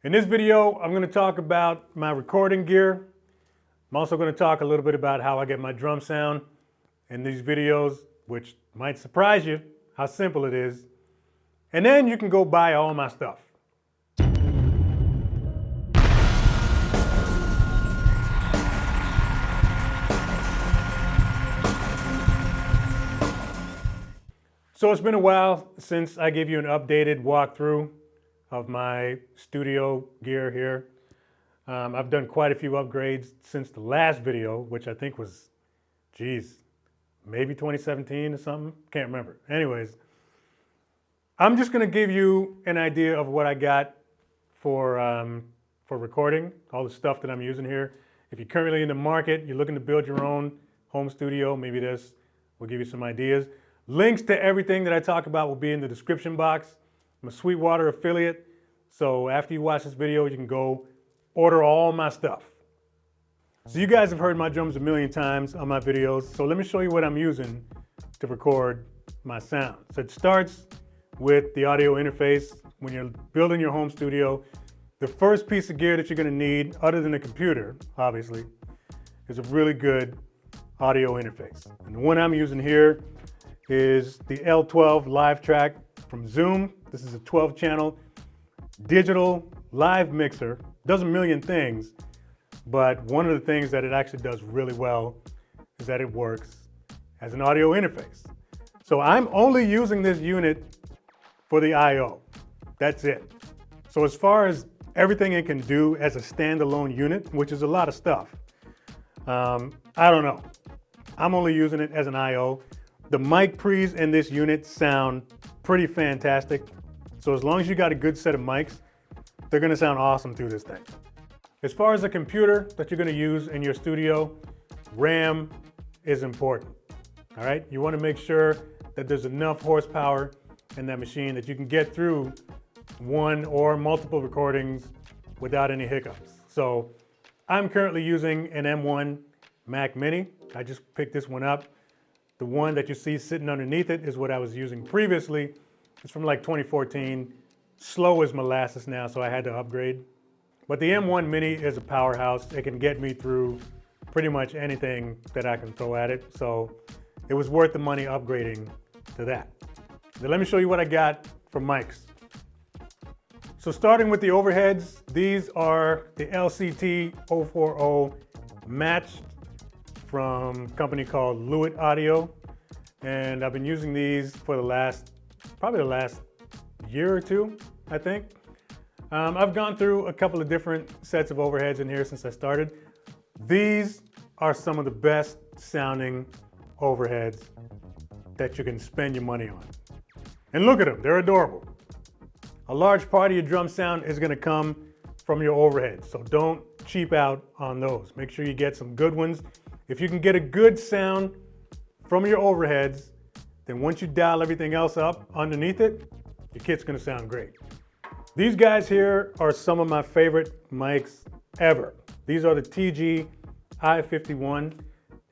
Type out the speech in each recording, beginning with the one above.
In this video, I'm going to talk about my recording gear. I'm also going to talk a little bit about how I get my drum sound in these videos, which might surprise you how simple it is. And then you can go buy all my stuff. So it's been a while since I gave you an updated walkthrough of my studio gear here. I've done quite a few upgrades since the last video, which I think was, maybe 2017 or something. Can't remember. Anyways, I'm just going to give you an idea of what I got for recording, all the stuff that I'm using here. If you're currently in the market, you're looking to build your own home studio, maybe this will give you some ideas. Links to everything that I talk about will be in the description box. I'm a SWEETWATER affiliate, so after you watch this video, you can go order all my stuff. So you guys have heard my drums a million times on my videos, so let me show you what I'm using to record my sound. So it starts with the audio interface. When you're building your home studio, the first piece of gear that you're going to need, other than a computer, obviously, is a really good audio interface. And the one I'm using here is the L12 Live Track from Zoom. This is a 12-channel digital live mixer. Does a million things, but one of the things that it actually does really well is that it works as an audio interface. So I'm only using this unit for the I/O. That's it. So as far as everything it can do as a standalone unit, which is a lot of stuff, I don't know. I'm only using it as an I/O. The mic pre's in this unit sound pretty fantastic. So as long as you got a good set of mics, they're gonna sound awesome through this thing. As far as the computer that you're gonna use in your studio, RAM is important, all right? You wanna make sure that there's enough horsepower in that machine that you can get through one or multiple recordings without any hiccups. So I'm currently using an M1 Mac Mini. I just picked this one up. The one that you see sitting underneath it is what I was using previously. It's from like 2014. Slow as molasses now, so I had to upgrade. But the M1 Mini is a powerhouse. It can get me through pretty much anything that I can throw at it. So it was worth the money upgrading to that. Now let me show you what I got for mics. So starting with the overheads, these are the LCT 040 matched from a company called Lewitt Audio. And I've been using these for probably the last year or two, I think. I've gone through a couple of different sets of overheads in here since I started. These are some of the best sounding overheads that you can spend your money on. And look at them, they're adorable. A large part of your drum sound is gonna come from your overheads, so don't cheap out on those. Make sure you get some good ones. If you can get a good sound from your overheads, then once you dial everything else up underneath it, your kit's gonna sound great. These guys here are some of my favorite mics ever. These are the TG I-51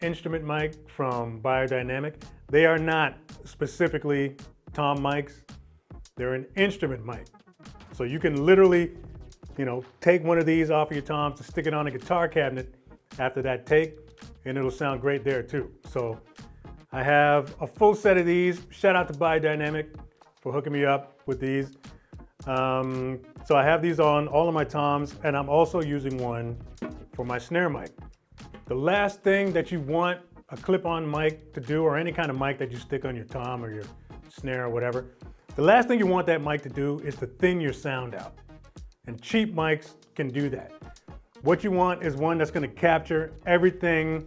instrument mic from Beyerdynamic. They are not specifically tom mics. They're an instrument mic. So you can literally, take one of these off of your toms and stick it on a guitar cabinet after that take, and it'll sound great there too. So I have a full set of these. Shout out to Beyerdynamic for hooking me up with these. So I have these on all of my toms, and I'm also using one for my snare mic. The last thing that you want a clip-on mic to do, or any kind of mic that you stick on your tom or your snare or whatever, the last thing you want that mic to do is to thin your sound out. And cheap mics can do that. What you want is one that's going to capture everything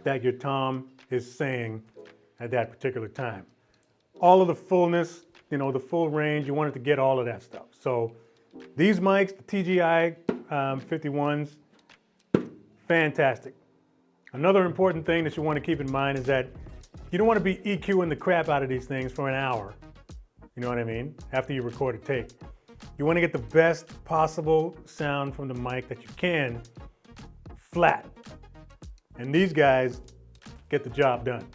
that your tom is saying at that particular time. All of the fullness, the full range, you want it to get all of that stuff. So these mics, the TGI 51s, fantastic. Another important thing that you want to keep in mind is that you don't want to be EQing the crap out of these things for an hour. You know what I mean? After you record a take. You want to get the best possible sound from the mic that you can, flat. And these guys get the job done.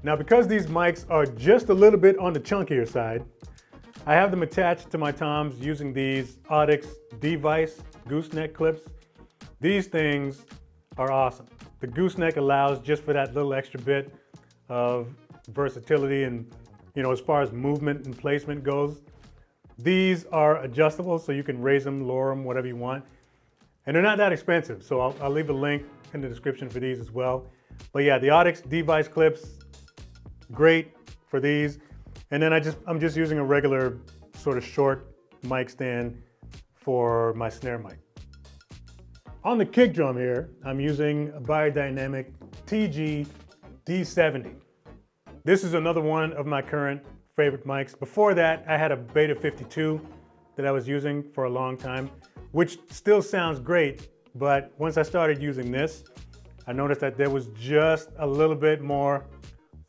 Now, because these mics are just a little bit on the chunkier side, I have them attached to my toms using these Audix device gooseneck clips. These things are awesome. The gooseneck allows just for that little extra bit of versatility and, you know, as far as movement and placement goes. These are adjustable, so you can raise them, lower them, whatever you want. And they're not that expensive, so I'll leave a link in the description for these as well. But yeah, the Audix device clips, great for these. And then I'm just using a regular sort of short mic stand for my snare mic. On the kick drum here, I'm using a Biodynamic TG D70. This is another one of my current favorite mics. Before that, I had a Beta 52 that I was using for a long time, which still sounds great, but once I started using this, I noticed that there was just a little bit more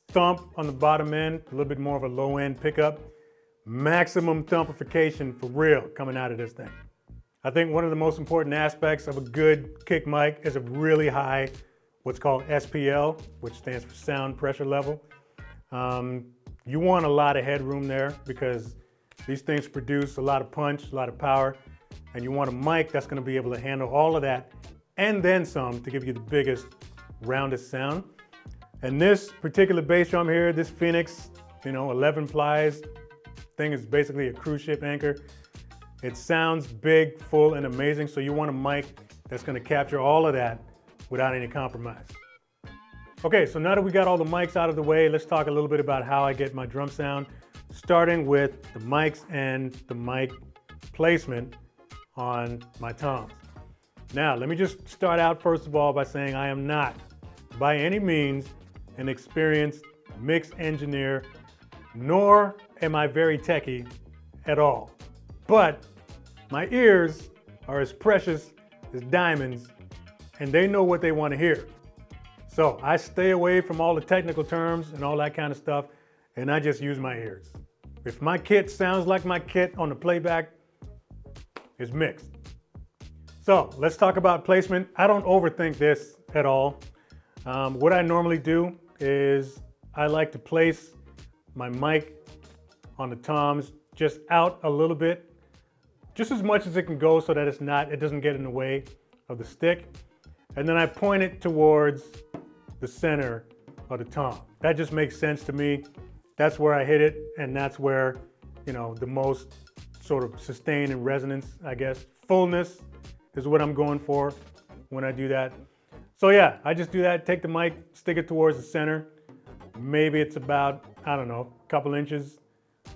thump on the bottom end, a little bit more of a low end pickup. Maximum thumpification for real coming out of this thing. I think one of the most important aspects of a good kick mic is a really high, what's called SPL, which stands for sound pressure level. You want a lot of headroom there because these things produce a lot of punch, a lot of power, and you want a mic that's going to be able to handle all of that and then some to give you the biggest, roundest sound. And this particular bass drum here, this Phoenix, 11 plies thing is basically a cruise ship anchor. It sounds big, full, and amazing, so you want a mic that's going to capture all of that without any compromise. Okay, so now that we got all the mics out of the way, let's talk a little bit about how I get my drum sound, starting with the mics and the mic placement on my toms. Now, let me just start out first of all by saying I am not, by any means, an experienced mix engineer, nor am I very techie at all. But my ears are as precious as diamonds, and they know what they want to hear. So I stay away from all the technical terms and all that kind of stuff, and I just use my ears. If my kit sounds like my kit on the playback, it's mixed. So let's talk about placement. I don't overthink this at all. What I normally do is I like to place my mic on the toms just out a little bit, just as much as it can go so that it doesn't get in the way of the stick. And then I point it towards the center of the tom. That just makes sense to me. That's where I hit it, and that's where, the most sort of sustain and resonance, I guess. Fullness is what I'm going for when I do that. So yeah, I just do that, take the mic, stick it towards the center. Maybe it's about, I don't know, a couple inches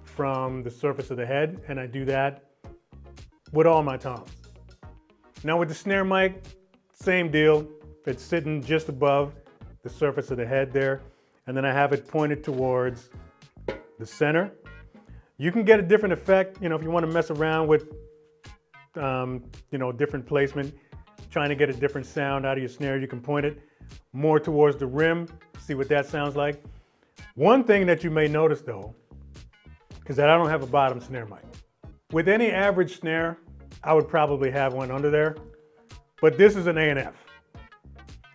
from the surface of the head, and I do that with all my toms. Now with the snare mic, same deal. It's sitting just above the surface of the head there, and then I have it pointed towards the center. You can get a different effect, if you want to mess around with, different placement, trying to get a different sound out of your snare, you can point it more towards the rim, see what that sounds like. One thing that you may notice though, is that I don't have a bottom snare mic. With any average snare, I would probably have one under there, but this is an A&F.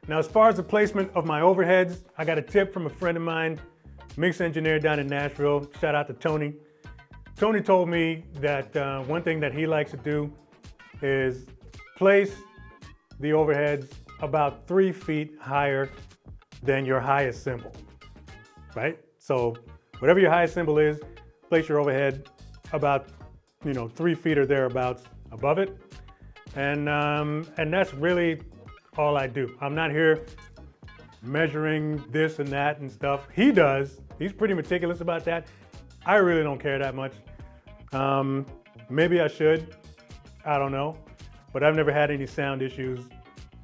Now, as far as the placement of my overheads, I got a tip from a friend of mine, mix engineer down in Nashville. Shout out to Tony. Tony told me that one thing that he likes to do is place the overheads about 3 feet higher than your highest cymbal, right? So whatever your highest cymbal is, place your overhead about, 3 feet or thereabouts above it. And that's really all I do. I'm not here measuring this and that and stuff. He does. He's pretty meticulous about that. I really don't care that much. Maybe I should. I don't know. But I've never had any sound issues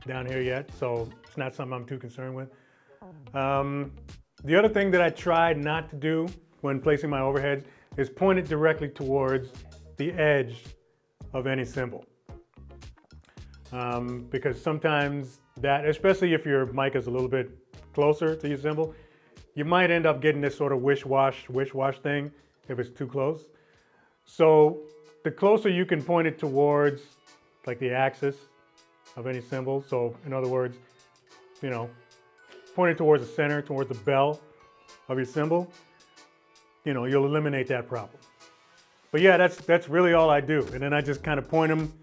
down here yet, so it's not something I'm too concerned with. The other thing that I tried not to do when placing my overheads is point it directly towards the edge of any cymbal. Because sometimes that, especially if your mic is a little bit closer to your cymbal, you might end up getting this sort of wish-wash thing if it's too close. So the closer you can point it towards like the axis of any cymbal, so in other words, point it towards the center, towards the bell of your cymbal, you'll eliminate that problem. But yeah, that's really all I do. And then I just kind of point them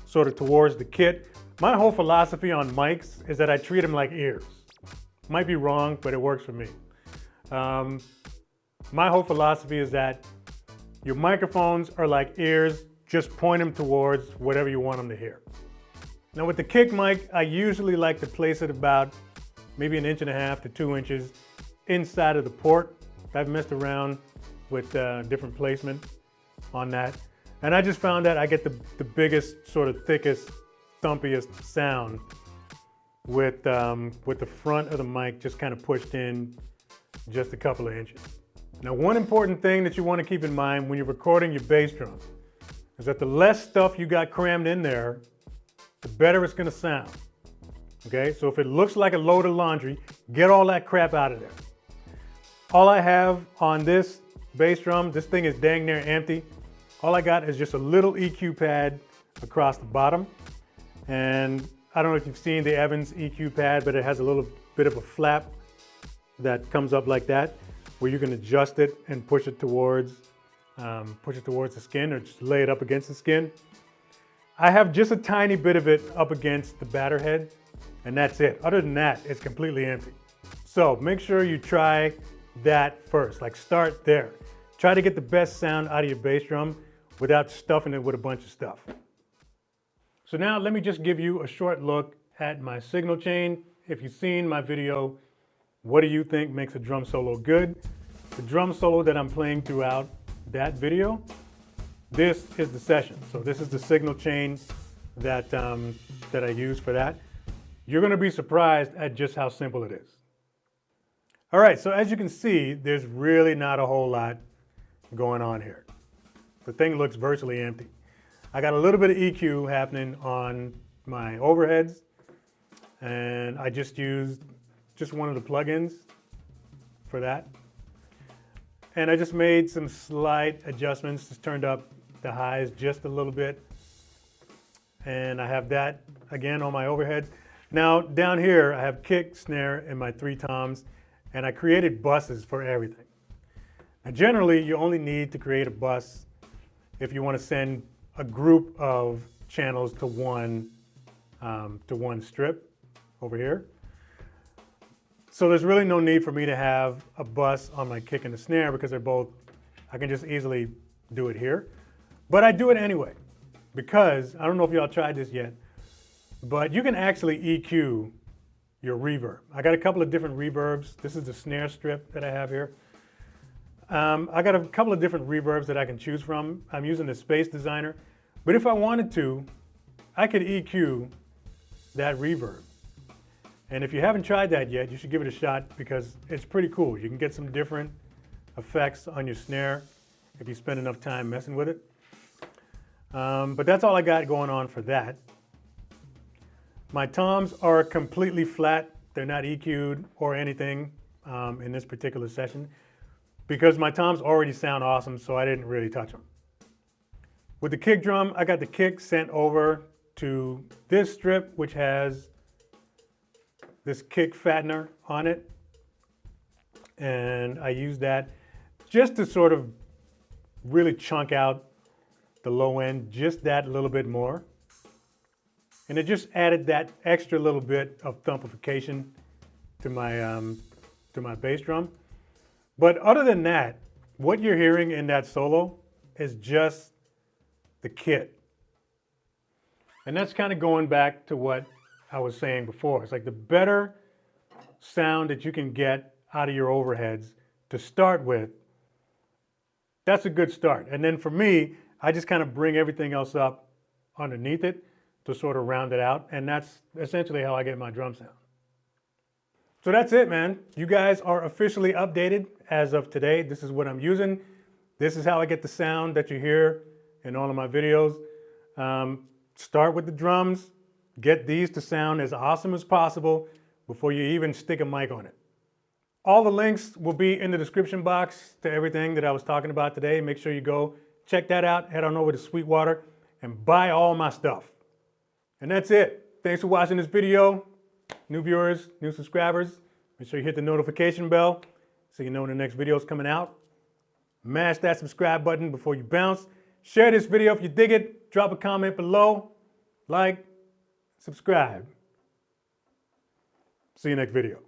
sort of towards the kit. My whole philosophy on mics is that I treat them like ears. Might be wrong, but it works for me. My whole philosophy is that your microphones are like ears, just point them towards whatever you want them to hear. Now with the kick mic, I usually like to place it about maybe 1.5 inches to 2 inches inside of the port. I've messed around with different placement on that. And I just found that I get the biggest, sort of thickest, thumpiest sound with the front of the mic just kind of pushed in just a couple of inches. Now, one important thing that you want to keep in mind when you're recording your bass drum is that the less stuff you got crammed in there, the better it's going to sound. Okay, so if it looks like a load of laundry, get all that crap out of there. All I have on this bass drum, this thing is dang near empty. All I got is just a little EQ pad across the bottom. And I don't know if you've seen the Evans EQ pad, but it has a little bit of a flap that comes up like that, where you can adjust it and push it towards the skin, or just lay it up against the skin. I have just a tiny bit of it up against the batter head, and that's it. Other than that, it's completely empty. So make sure you try that first, like start there. Try to get the best sound out of your bass drum without stuffing it with a bunch of stuff. So now let me just give you a short look at my signal chain. If you've seen my video, what do you think makes a drum solo good? The drum solo that I'm playing throughout that video, this is the session. So this is the signal chain that I use for that. You're gonna be surprised at just how simple it is. All right, so as you can see, there's really not a whole lot going on here. The thing looks virtually empty. I got a little bit of EQ happening on my overheads, and I just used one of the plugins for that. And I just made some slight adjustments, just turned up the highs just a little bit. And I have that again on my overheads. Now down here, I have kick, snare, and my 3 toms, and I created buses for everything. Now generally, you only need to create a bus if you want to send a group of channels to one strip over here. So there's really no need for me to have a bus on my kick and the snare, because they're both, I can just easily do it here. But I do it anyway, because I don't know if y'all tried this yet, but you can actually EQ your reverb. I got a couple of different reverbs. This is the snare strip that I have here. I got a couple of different reverbs that I can choose from. I'm using the Space Designer, but if I wanted to, I could EQ that reverb. And if you haven't tried that yet, you should give it a shot, because it's pretty cool. You can get some different effects on your snare if you spend enough time messing with it. But that's all I got going on for that. My toms are completely flat. They're not EQ'd or anything in this particular session, because my toms already sound awesome, so I didn't really touch them. With the kick drum, I got the kick sent over to this strip, which has this kick fattener on it. And I use that just to sort of really chunk out the low end, just that little bit more. And it just added that extra little bit of thumpification to my bass drum. But other than that, what you're hearing in that solo is just the kit. And that's kind of going back to what I was saying before. It's like the better sound that you can get out of your overheads to start with, that's a good start. And then for me, I just kind of bring everything else up underneath it to sort of round it out. And that's essentially how I get my drum sound. So that's it, man. You guys are officially updated as of today. This is what I'm using. This is how I get the sound that you hear in all of my videos. Start with the drums. Get these to sound as awesome as possible before you even stick a mic on it. All the links will be in the description box to everything that I was talking about today. Make sure you go check that out. Head on over to SWEETWATER and buy all my stuff. And that's it. Thanks for watching this video. New viewers, new subscribers, make sure you hit the notification bell so you know when the next video is coming out. Mash that subscribe button before you bounce. Share this video if you dig it. Drop a comment below. Like, subscribe. See you next video.